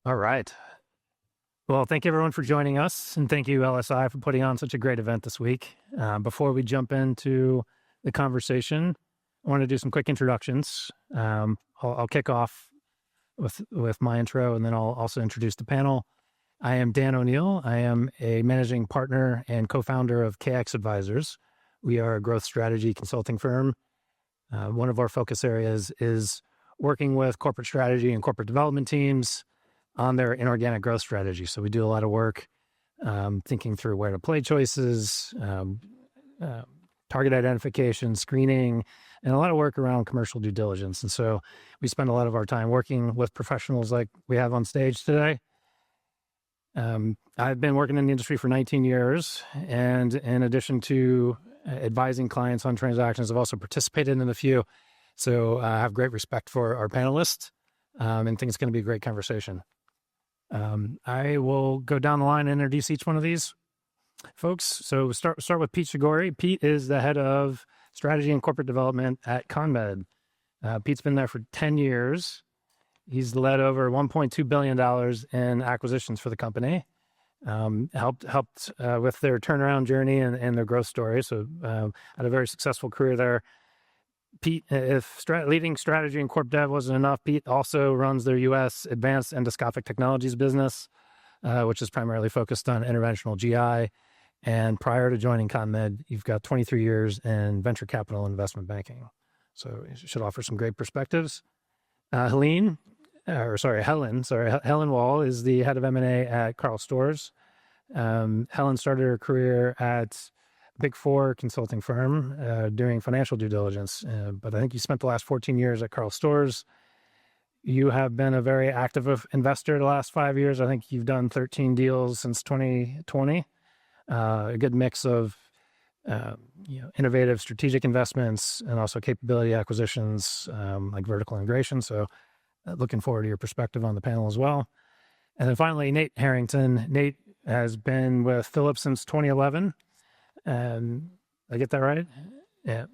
All right. Well, thank you everyone for joining us, and thank you LSI for putting on such a great event this week. Before we jump into the conversation, I want to do some quick introductions. I'll kick off with my intro, and then I'll also introduce the panel. I am Dan O'Neill. I am a managing partner and co-founder of KX Advisors. We are a growth strategy consulting firm. One of our focus areas is working with corporate strategy and corporate development teams on their inorganic growth strategy. So we do a lot of work thinking through where to play choices, target identification, screening, and a lot of work around commercial due diligence. And so we spend a lot of our time working with professionals like we have on stage today. I've been working in the industry for 19 years, and in addition to advising clients on transactions, I've also participated in a few. So I have great respect for our panelists and think it's going to be a great conversation. I will go down the line and introduce each one of these folks. So start with Pete Shagory. Pete is the head of strategy and corporate development at CONMED. Pete's been there for 10 years. He's led over $1.2 billion in acquisitions for the company, helped with their turnaround journey and their growth story. So had a very successful career there. Pete, if leading strategy and corp dev wasn't enough, Pete also runs their U.S. advanced endoscopic technologies business, which is primarily focused on interventional GI. And prior to joining CONMED, you've got 23 years in venture capital investment banking. So it should offer some great perspectives. Helene Wahl is the head of M&A at KARL STORZ. Helen started her career at Big Four consulting firm doing financial due diligence. But I think you spent the last 14 years at KARL STORZ. You have been a very active investor the last 5 years. I think you've done 13 deals since 2020. A good mix of innovative strategic investments and also capability acquisitions like vertical integration. So looking forward to your perspective on the panel as well. And then finally, Nate Harrington. Nate has been with Philips since 2011. I get that right? Yeah.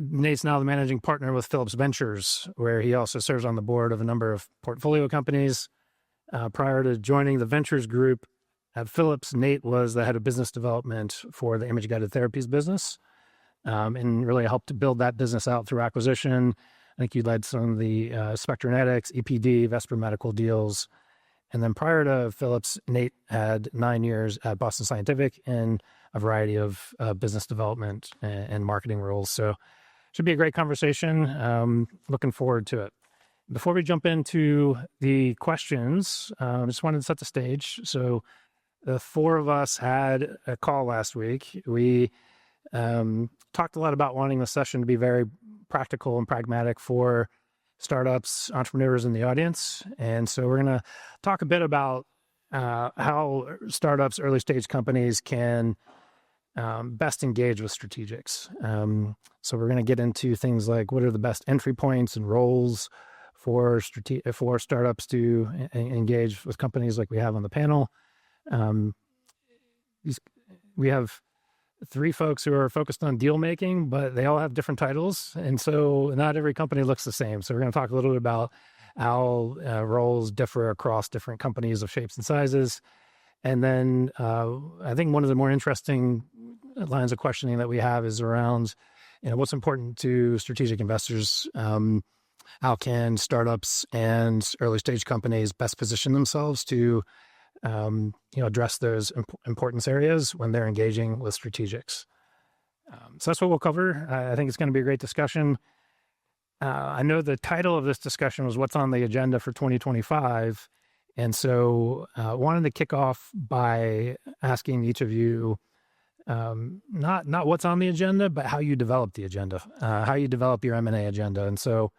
Nate's now the managing partner with Philips Ventures, where he also serves on the board of a number of portfolio companies. Prior to joining the Ventures group at Philips, Nate was the head of business development for the image-guided therapies business and really helped to build that business out through acquisition. I think you led some of the Spectranetics, EPD, Vesper Medical deals. And then prior to Philips, Nate had 9 years at Boston Scientific in a variety of business development and marketing roles. So should be a great conversation. Looking forward to it. Before we jump into the questions, I just wanted to set the stage. So the four of us had a call last week. We talked a lot about wanting the session to be very practical and pragmatic for startups, entrepreneurs in the audience. And so we're going to talk a bit about how startups, early stage companies can best engage with strategics. So we're going to get into things like what are the best entry points and roles for startups to engage with companies like we have on the panel. We have three folks who are focused on deal making, but they all have different titles. And so not every company looks the same. So we're going to talk a little bit about how roles differ across different companies of shapes and sizes. And then I think one of the more interesting lines of questioning that we have is around, what's important to strategic investors. How can startups and early stage companies best position themselves to address those importance areas when they're engaging with strategics. So that's what we'll cover. I think it's going to be a great discussion. I know the title of this discussion was what's on the agenda for 2025. And so I wanted to kick off by asking each of you, not what's on the agenda, but how you develop the agenda, how you develop your M&A agenda. And so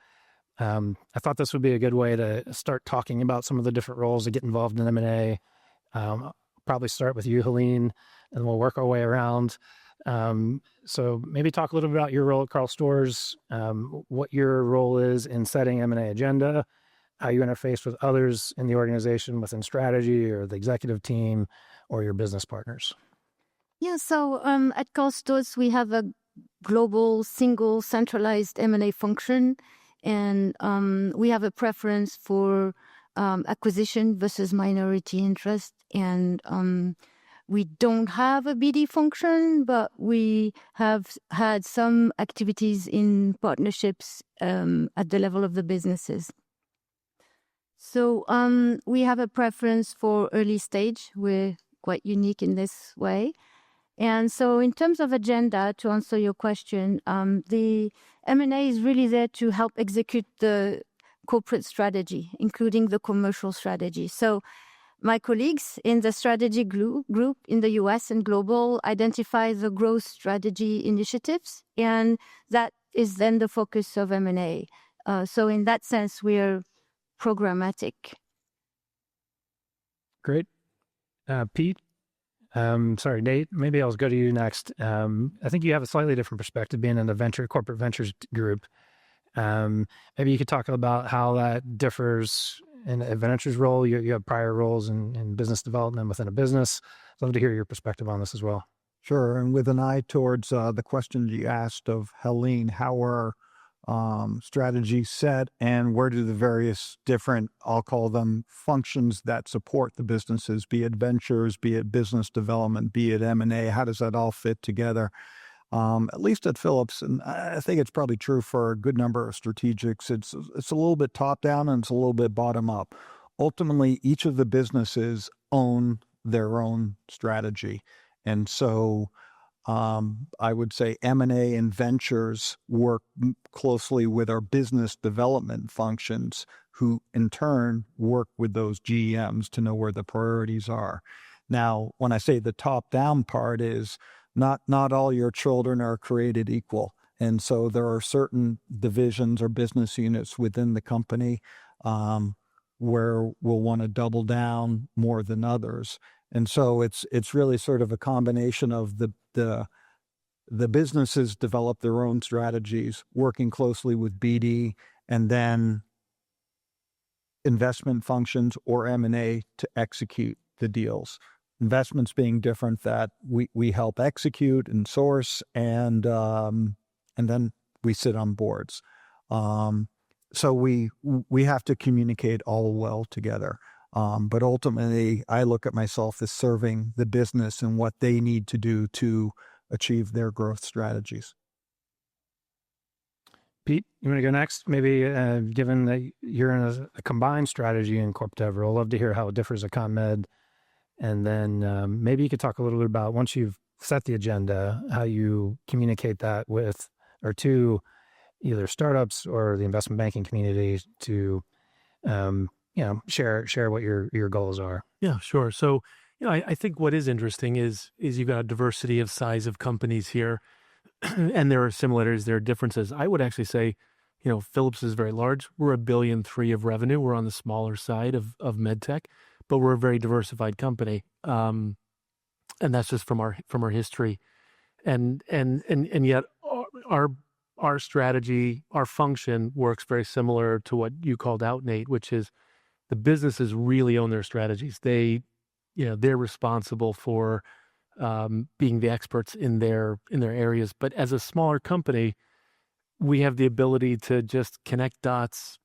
I thought this would be a good way to start talking about some of the different roles that get involved in M&A. Probably start with you, Helene, and we'll work our way around. So maybe talk a little bit about your role at KARL STORZ, what your role is in setting M&A agenda, how you interface with others in the organization within strategy or the executive team or your business partners. Yeah, so at KARL STORZ, we have a global, single, centralized M&A function. And we have a preference for acquisition versus minority interest. And we don't have a BD function, but we have had some activities in partnerships at the level of the businesses. So we have a preference for early stage. We're quite unique in this way. And so in terms of agenda, to answer your question, the M&A is really there to help execute the corporate strategy, including the commercial strategy. So my colleagues in the strategy group in the US and global identify the growth strategy initiatives, and that is then the focus of M&A. So in that sense, we're programmatic. Great. Pete, sorry, Nate, maybe I'll go to you next. I think you have a slightly different perspective being in the corporate ventures group. Maybe you could talk about how that differs in a ventures role. You have prior roles in business development within a business. I'd love to hear your perspective on this as well. Sure. And with an eye towards the question you asked of Helene, how are strategies set and where do the various different, I'll call them functions that support the businesses, be it ventures, be it business development, be it M&A, how does that all fit together? At least at Philips, and I think it's probably true for a good number of strategics, it's a little bit top down and it's a little bit bottom up. Ultimately, each of the businesses own their own strategy. And so I would say M&A and ventures work closely with our business development functions, who in turn work with those GMs to know where the priorities are. Now, when I say the top-down part is not all your children are created equal. And so there are certain divisions or business units within the company where we'll want to double down more than others. And so it's really sort of a combination of the businesses develop their own strategies, working closely with BD, and then investment functions or M&A to execute the deals. Investments being different, that we help execute and source, and then we sit on boards. So we have to communicate all well together. But ultimately, I look at myself as serving the business and what they need to do to achieve their growth strategies. Pete, you want to go next? Maybe given that you're in a combined strategy in Corp Dev role, I'd love to hear how it differs at CONMED. And then maybe you could talk a little bit about, once you've set the agenda, how you communicate that with or to either startups or the investment banking community to share what your goals are. Yeah, sure. So, I think what is interesting is you've got a diversity of size of companies here, and there are similarities, there are differences. I would actually say, Philips is very large. We're $1.3 billion of revenue. We're on the smaller side of medtech, but we're a very diversified company, and that's just from our history, and yet our strategy, our function works very similar to what you called out, Nate, which is the businesses really own their strategies. They're responsible for being the experts in their areas. But as a smaller company, we have the ability to just connect dots,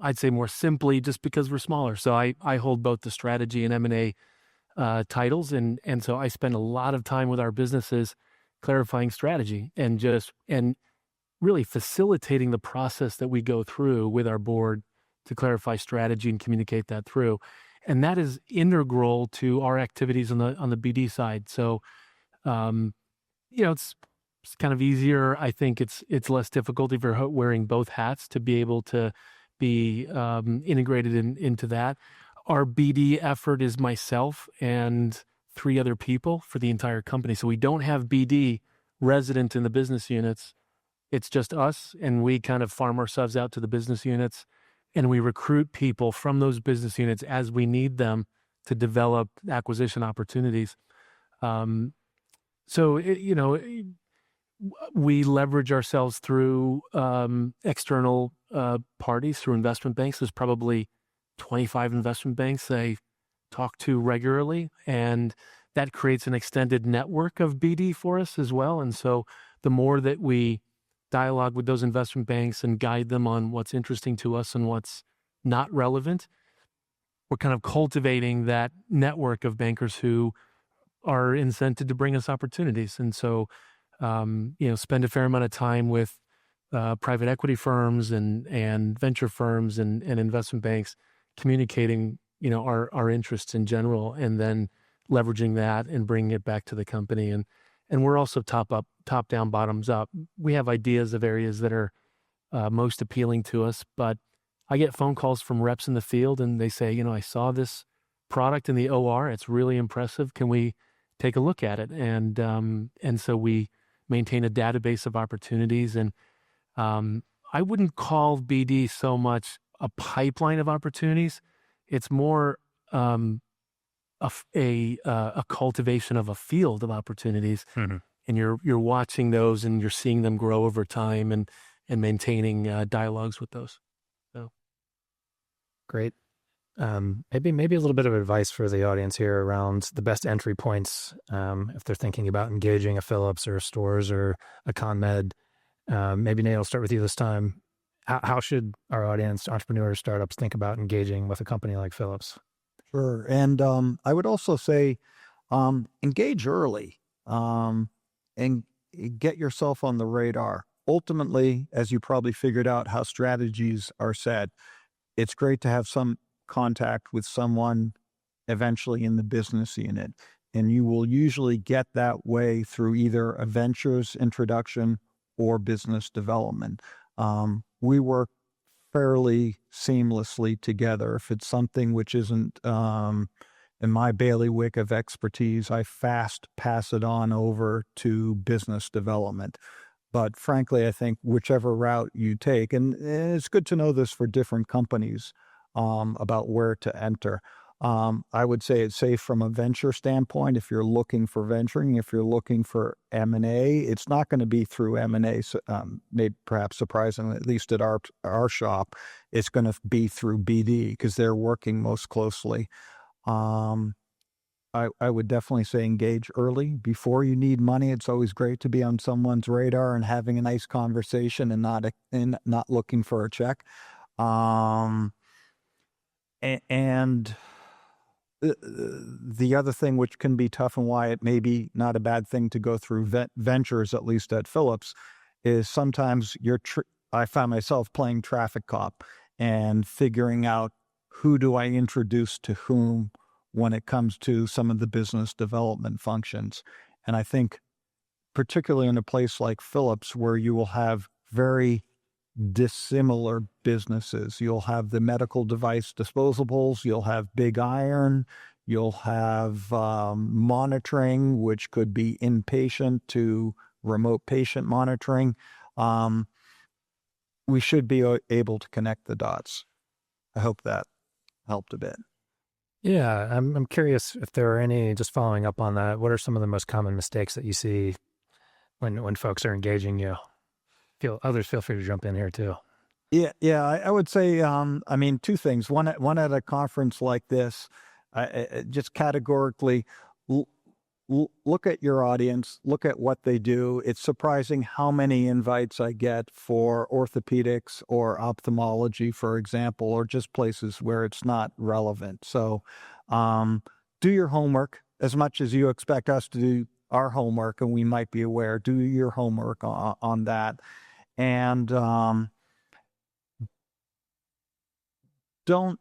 I'd say more simply, just because we're smaller. So I hold both the strategy and M&A titles, and so I spend a lot of time with our businesses clarifying strategy and really facilitating the process that we go through with our board to clarify strategy and communicate that through. And that is integral to our activities on the BD side. So, it's kind of easier. I think it's less difficult if you're wearing both hats to be able to be integrated into that. Our BD effort is myself and 3 other people for the entire company. So we don't have BD resident in the business units. It's just us, and we kind of farm ourselves out to the business units, and we recruit people from those business units as we need them to develop acquisition opportunities. We leverage ourselves through external parties, through investment banks. There's probably 25 investment banks I talk to regularly, and that creates an extended network of BD for us as well. And so the more that we dialogue with those investment banks and guide them on what's interesting to us and what's not relevant, we're kind of cultivating that network of bankers who are incented to bring us opportunities. And so, spend a fair amount of time with private equity firms and venture firms and investment banks, communicating, our interests in general, and then leveraging that and bringing it back to the company. And we're also top down, bottoms up. We have ideas of areas that are most appealing to us, but I get phone calls from reps in the field and they say, I saw this product in the OR. It's really impressive. Can we take a look at it? And so we maintain a database of opportunities. And I wouldn't call BD so much a pipeline of opportunities. It's more a cultivation of a field of opportunities. Mm-hmm. And you're watching those and you're seeing them grow over time and maintaining dialogues with those. So great. Maybe a little bit of advice for the audience here around the best entry points if they're thinking about engaging a Philips or a Storz or a CONMED. Maybe Nate, I'll start with you this time. How should our audience, entrepreneurs, startups, think about engaging with a company like Philips? Sure. And I would also say engage early and get yourself on the radar. Ultimately, as you probably figured out how strategies are set, it's great to have some contact with someone eventually in the business unit. And you will usually get that way through either a ventures introduction or business development. We work fairly seamlessly together. If it's something which isn't in my bailiwick of expertise, I fast pass it on over to business development. But frankly, I think whichever route you take, and it's good to know this for different companies about where to enter. I would say it's safe from a venture standpoint. If you're looking for venturing, if you're looking for M&A, it's not going to be through M&A. Maybe perhaps surprisingly, at least at our shop, it's going to be through BD because they're working most closely. I would definitely say engage early before you need money. It's always great to be on someone's radar and having a nice conversation and not looking for a check. And the other thing which can be tough and why it may be not a bad thing to go through ventures, at least at Philips, is sometimes I find myself playing traffic cop and figuring out who do I introduce to whom when it comes to some of the business development functions. And I think particularly in a place like Philips where you will have very dissimilar businesses. You'll have the medical device disposables, you'll have big iron, you'll have monitoring, which could be inpatient to remote patient monitoring. We should be able to connect the dots. I hope that helped a bit. Yeah, I'm curious if there are any, just following up on that, what are some of the most common mistakes that you see when folks are engaging you? Feel free to jump in here too. Yeah. I would say, two things. One at a conference like this, just categorically look at your audience, look at what they do. It's surprising how many invites I get for orthopedics or ophthalmology, for example, or just places where it's not relevant. So do your homework as much as you expect us to do our homework, and we might be aware. Do your homework on that. And don't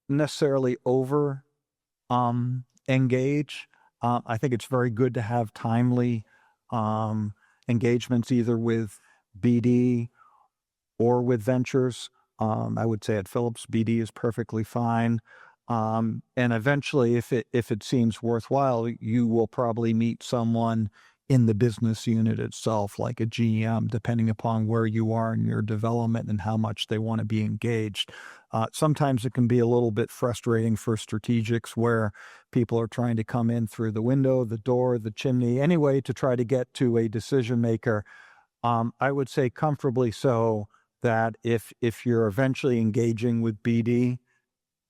necessarily over engage. I think it's very good to have timely engagements either with BD or with ventures. I would say at Philips, BD is perfectly fine. And eventually, if it seems worthwhile, you will probably meet someone in the business unit itself, like a GM, depending upon where you are in your development and how much they want to be engaged. Sometimes it can be a little bit frustrating for strategics where people are trying to come in through the window, the door, the chimney, anyway, to try to get to a decision maker. I would say comfortably so that if you're eventually engaging with BD,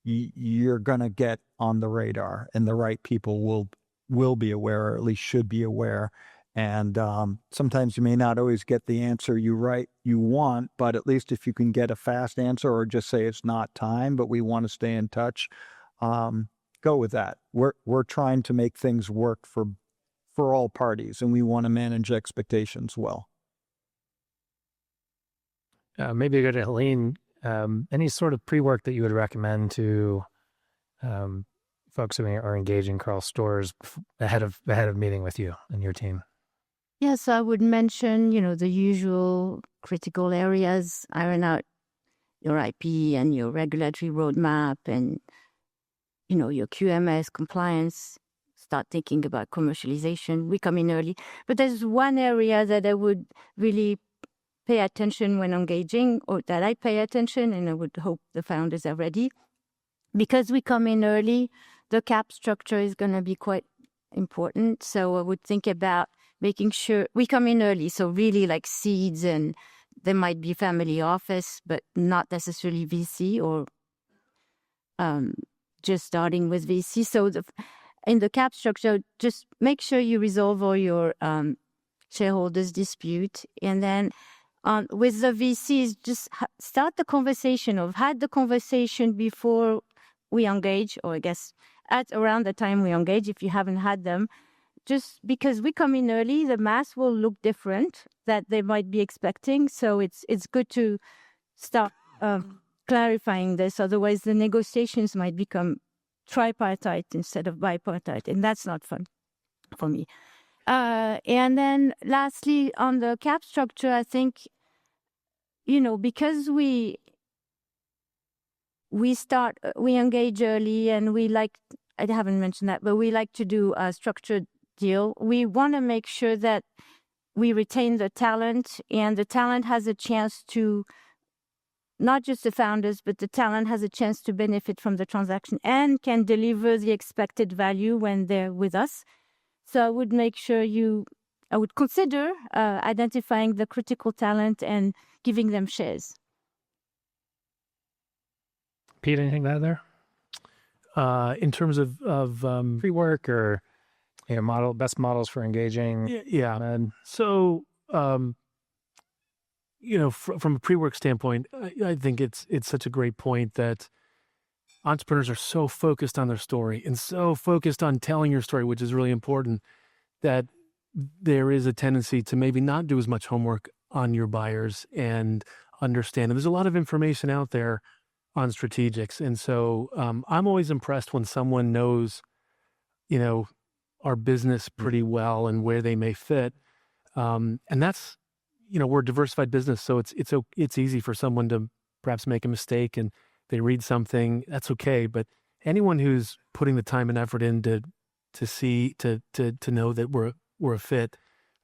you're going to get on the radar and the right people will be aware, or at least should be aware. And sometimes you may not always get the answer you want, but at least if you can get a fast answer or just say it's not time, but we want to stay in touch, go with that. We're trying to make things work for all parties, and we want to manage expectations well. Maybe go to Helene. Any sort of pre-work that you would recommend to folks who are engaging KARL STORZ ahead of meeting with you and your team? Yes, I would mention, the usual critical areas, iron out your IP and your regulatory roadmap and, your QMS compliance, start thinking about commercialization. We come in early. But there's one area that I would really pay attention when engaging, or that I pay attention, and I would hope the founders are ready. Because we come in early, the cap structure is going to be quite important. So I would think about making sure we come in early. So really like seeds, and there might be family office, but not necessarily VC, or just starting with VC. So in the cap structure, just make sure you resolve all your shareholders dispute. And then with the VCs, just start the conversation, or had the conversation before we engage, or I guess at around the time we engage, if you haven't had them. Just because we come in early, the mass will look different that they might be expecting. So it's good to start clarifying this. Otherwise, the negotiations might become tripartite instead of bipartite, and that's not fun for me. And then lastly, on the cap structure, I think, because we engage early, and I haven't mentioned that, but we like to do a structured deal. We want to make sure that we retain the talent, and the talent has a chance to, not just the founders, but the talent has a chance to benefit from the transaction and can deliver the expected value when they're with us. So I would make sure I would consider identifying the critical talent and giving them shares. Pete, anything to add there? In terms of Pre-work or best models for engaging? Yeah. And so, from a pre-work standpoint, I think it's such a great point that entrepreneurs are so focused on their story and so focused on telling your story, which is really important, that there is a tendency to maybe not do as much homework on your buyers and understand. And there's a lot of information out there on strategics. And so I'm always impressed when someone knows, our business pretty well and where they may fit. And that's, we're a diversified business, so it's easy for someone to perhaps make a mistake and they read something. That's okay. But anyone who's putting the time and effort in to know that we're a fit,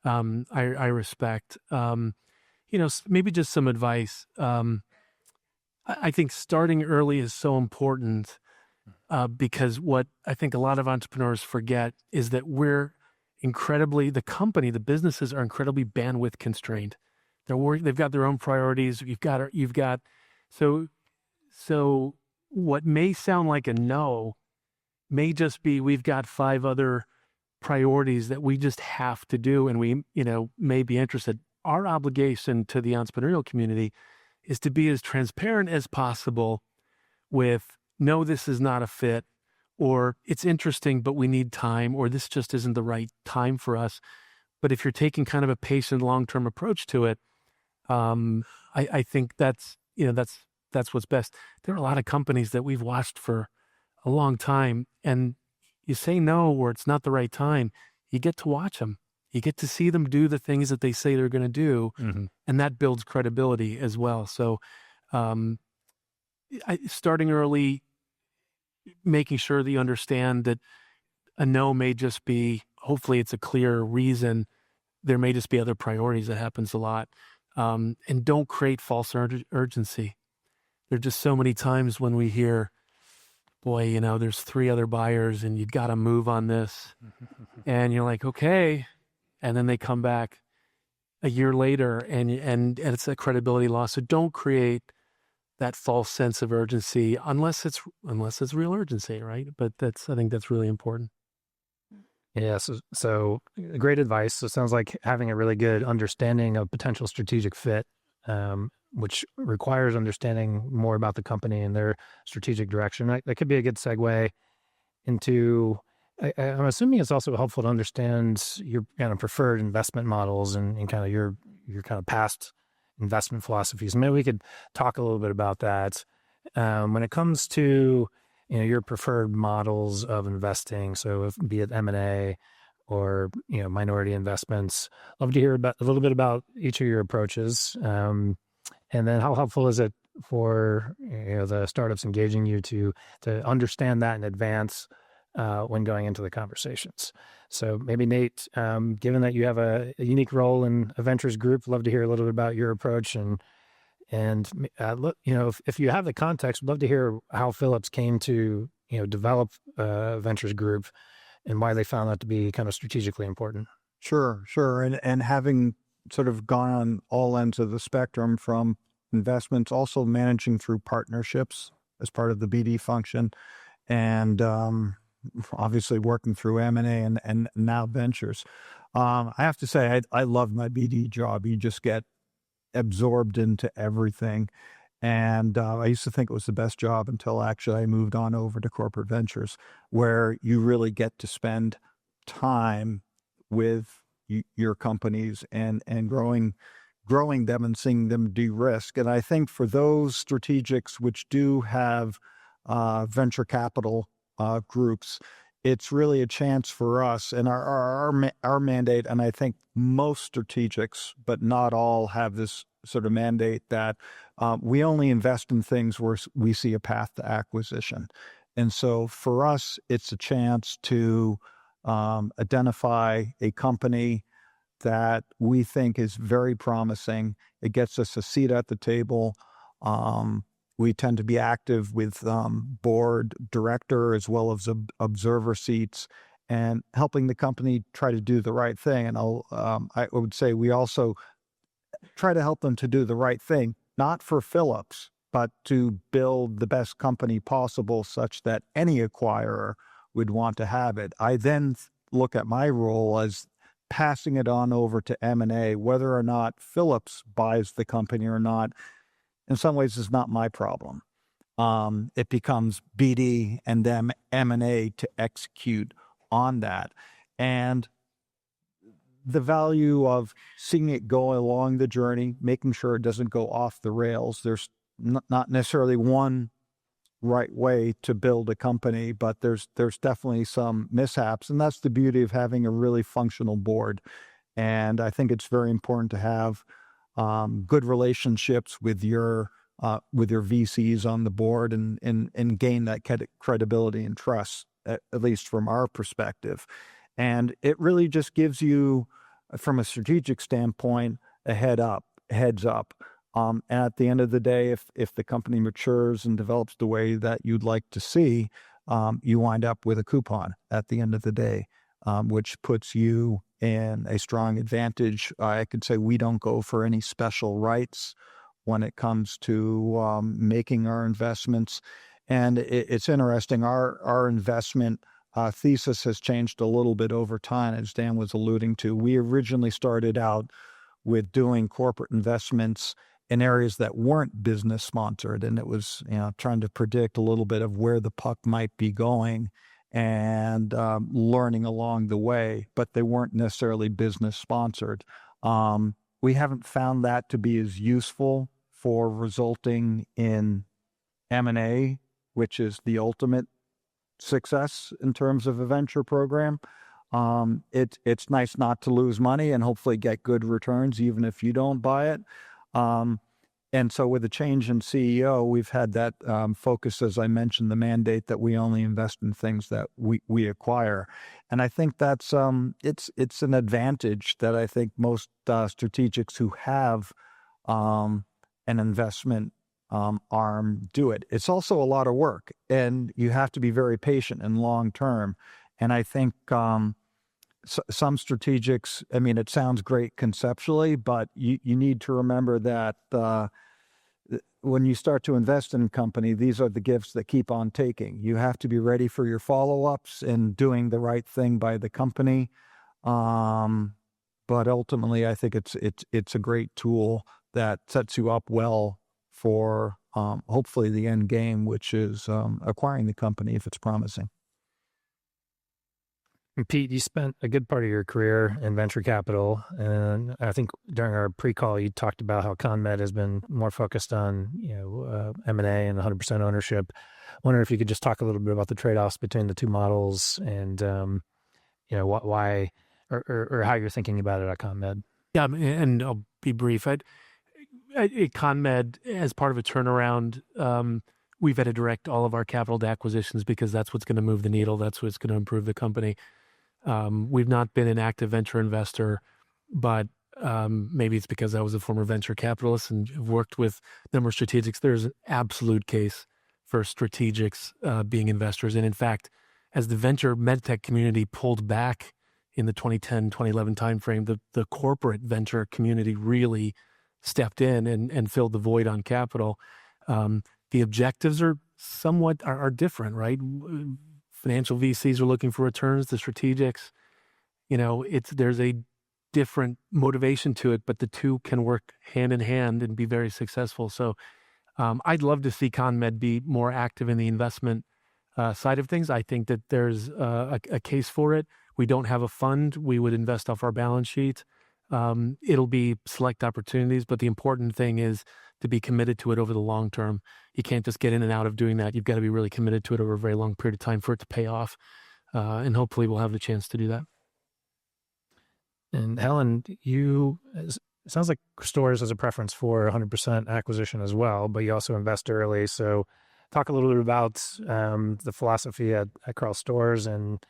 I respect. Maybe just some advice. I think starting early is so important because what I think a lot of entrepreneurs forget is that the businesses are incredibly bandwidth constrained. They've got their own priorities. So what may sound like a no may just be, we've got 5 other priorities that we just have to do, and we, may be interested. Our obligation to the entrepreneurial community is to be as transparent as possible with, no, this is not a fit, or it's interesting, but we need time, or this just isn't the right time for us. But if you're taking kind of a patient, long-term approach to it, I think that's what's best. There are a lot of companies that we've watched for a long time, and you say no, or it's not the right time, you get to watch them. You get to see them do the things that they say they're going to do, and that builds credibility as well. So starting early, making sure that you understand that a no may just be, hopefully it's a clear reason. There may just be other priorities. That happens a lot. And don't create false urgency. There are just so many times when we hear, boy, there's 3 other buyers and you've got to move on this. And you're like, okay. And then they come back a year later and it's a credibility loss. So don't create that false sense of urgency unless it's real urgency, right? But I think that's really important. Yeah, so great advice. So it sounds like having a really good understanding of potential strategic fit which requires understanding more about the company and their strategic direction. That could be a good segue into, I'm assuming it's also helpful to understand your kind of preferred investment models and kind of your kind of past investment philosophies. Maybe we could talk a little bit about that. When it comes to, your preferred models of investing, so be it M&A or, minority investments, love to hear a little bit about each of your approaches. And then how helpful is it for, the startups engaging you to understand that in advance when going into the conversations. So maybe Nate, given that you have a unique role in a ventures group, love to hear a little bit about your approach and if you have the context, we'd love to hear how Philips came to, develop a ventures group and why they found that to be kind of strategically important. Sure. And having sort of gone on all ends of the spectrum from investments, also managing through partnerships as part of the BD function, and obviously working through M&A and now ventures. I have to say, I love my BD job. You just get absorbed into everything. And I used to think it was the best job until actually I moved on over to corporate ventures, where you really get to spend time with your companies and growing them and seeing them de-risk. And I think for those strategics which do have venture capital groups, it's really a chance for us and our mandate. And I think most strategics, but not all, have this sort of mandate that we only invest in things where we see a path to acquisition. And so for us, it's a chance to identify a company that we think is very promising. It gets us a seat at the table. We tend to be active with board director as well as observer seats and helping the company try to do the right thing. And I would say we also try to help them to do the right thing, not for Philips, but to build the best company possible such that any acquirer would want to have it. I then look at my role as passing it on over to M&A, whether or not Philips buys the company or not. In some ways, is not my problem. It becomes BD and then M&A to execute on that. And the value of seeing it go along the journey, making sure it doesn't go off the rails. There's not necessarily one right way to build a company, but there's definitely some mishaps. And that's the beauty of having a really functional board. And I think it's very important to have good relationships with your VCs on the board and gain that credibility and trust, at least from our perspective. And it really just gives you, from a strategic standpoint, a heads up. And at the end of the day, if the company matures and develops the way that you'd like to see, you wind up with a coupon at the end of the day, which puts you in a strong advantage. I could say we don't go for any special rights when it comes to making our investments. And it's interesting, our investment thesis has changed a little bit over time, as Dan was alluding to. We originally started out with doing corporate investments in areas that weren't business sponsored, and it was trying to predict a little bit of where the puck might be going and learning along the way, but they weren't necessarily business sponsored. We haven't found that to be as useful for resulting in M&A, which is the ultimate success in terms of a venture program. It's nice not to lose money and hopefully get good returns even if you don't buy it. And so with the change in CEO, we've had that focus, as I mentioned, the mandate that we only invest in things that we acquire. And I think that's it's an advantage that I think most strategics who have an investment arm do it. It's also a lot of work, and you have to be very patient and long term. And I think some strategics, I mean, it sounds great conceptually, but you need to remember that when you start to invest in a company, these are the gifts that keep on taking. You have to be ready for your follow-ups and doing the right thing by the company. But ultimately, I think it's a great tool that sets you up well for hopefully the end game, which is acquiring the company if it's promising. And Pete, you spent a good part of your career in venture capital, and I think during our pre-call you talked about how CONMED has been more focused on M&A and 100% ownership. I wonder if you could just talk a little bit about the trade-offs between the two models and why or how you're thinking about it at CONMED. Yeah, and I'll be brief. At CONMED, as part of a turnaround, we've had to direct all of our capital to acquisitions because that's what's going to move the needle. That's what's going to improve the company. We've not been an active venture investor, but maybe it's because I was a former venture capitalist and have worked with a number of strategics. There's an absolute case for strategics being investors. And in fact, as the venture medtech community pulled back in the 2010, 2011 timeframe, the corporate venture community really stepped in and filled the void on capital. The objectives are somewhat different, right? Financial VCs are looking for returns. The strategics, there's a different motivation to it, but the two can work hand in hand and be very successful. So I'd love to see CONMED be more active in the investment side of things. I think that there's a case for it. We don't have a fund. We would invest off our balance sheet. It'll be select opportunities, but the important thing is to be committed to it over the long term. You can't just get in and out of doing that. You've got to be really committed to it over a very long period of time for it to pay off. And hopefully we'll have the chance to do that. And Helen, it sounds like Storz has a preference for 100% acquisition as well, but you also invest early. So talk a little bit about the philosophy at KARL STORZ and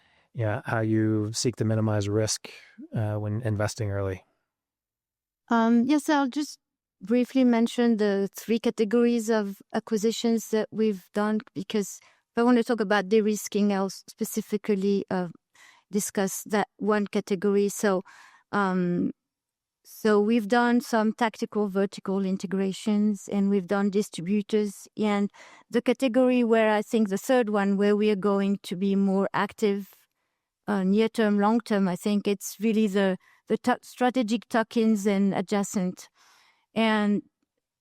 how you seek to minimize risk when investing early. Yes, I'll just briefly mention the 3 categories of acquisitions that we've done, because if I want to talk about de-risking, I'll specifically discuss that one category. So we've done some tactical vertical integrations, and we've done distributors. And the category where I think the third one, where we are going to be more active near term, long term, I think it's really the strategic tuck-ins and adjacent. And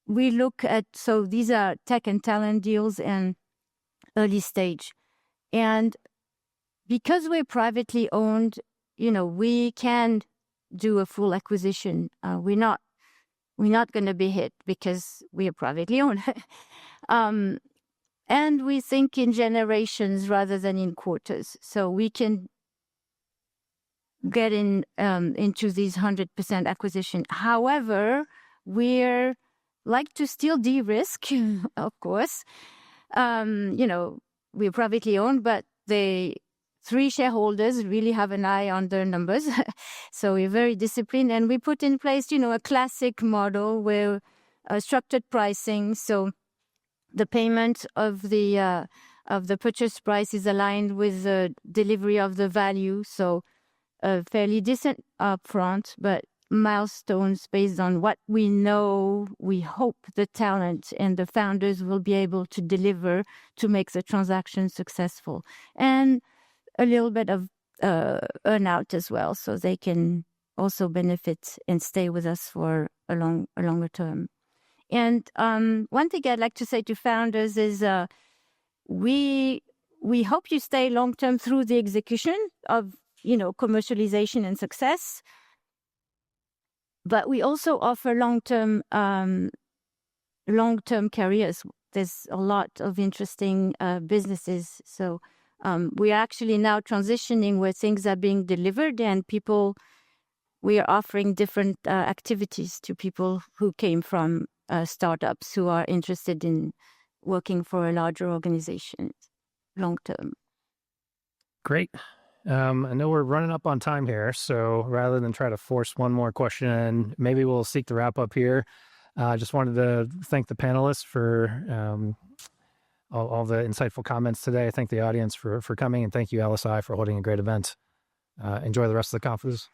we look at, so these are tech and talent deals and early stage. And because we're privately owned, we can do a full acquisition. We're not going to be hit because we are privately owned. And we think in generations rather than in quarters. So we can get into these 100% acquisition. However, we're like to still de-risk, of course. We're privately owned, but the 3 shareholders really have an eye on their numbers. So we're very disciplined, and we put in place, a classic model where structured pricing. So the payment of the purchase price is aligned with the delivery of the value. So fairly decent upfront, but milestones based on what we know, we hope the talent and the founders will be able to deliver to make the transaction successful. And a little bit of earn-out as well, so they can also benefit and stay with us for a longer term. And one thing I'd like to say to founders is we hope you stay long-term through the execution of commercialization and success. But we also offer long-term careers. There's a lot of interesting businesses. So we are actually now transitioning where things are being delivered, and we are offering different activities to people who came from startups who are interested in working for a larger organization long-term. Great. I know we're running up on time here, so rather than try to force one more question in, maybe we'll seek to wrap up here. I just wanted to thank the panelists for all the insightful comments today. I thank the audience for coming, and thank you, LSI, for holding a great event. Enjoy the rest of the conference.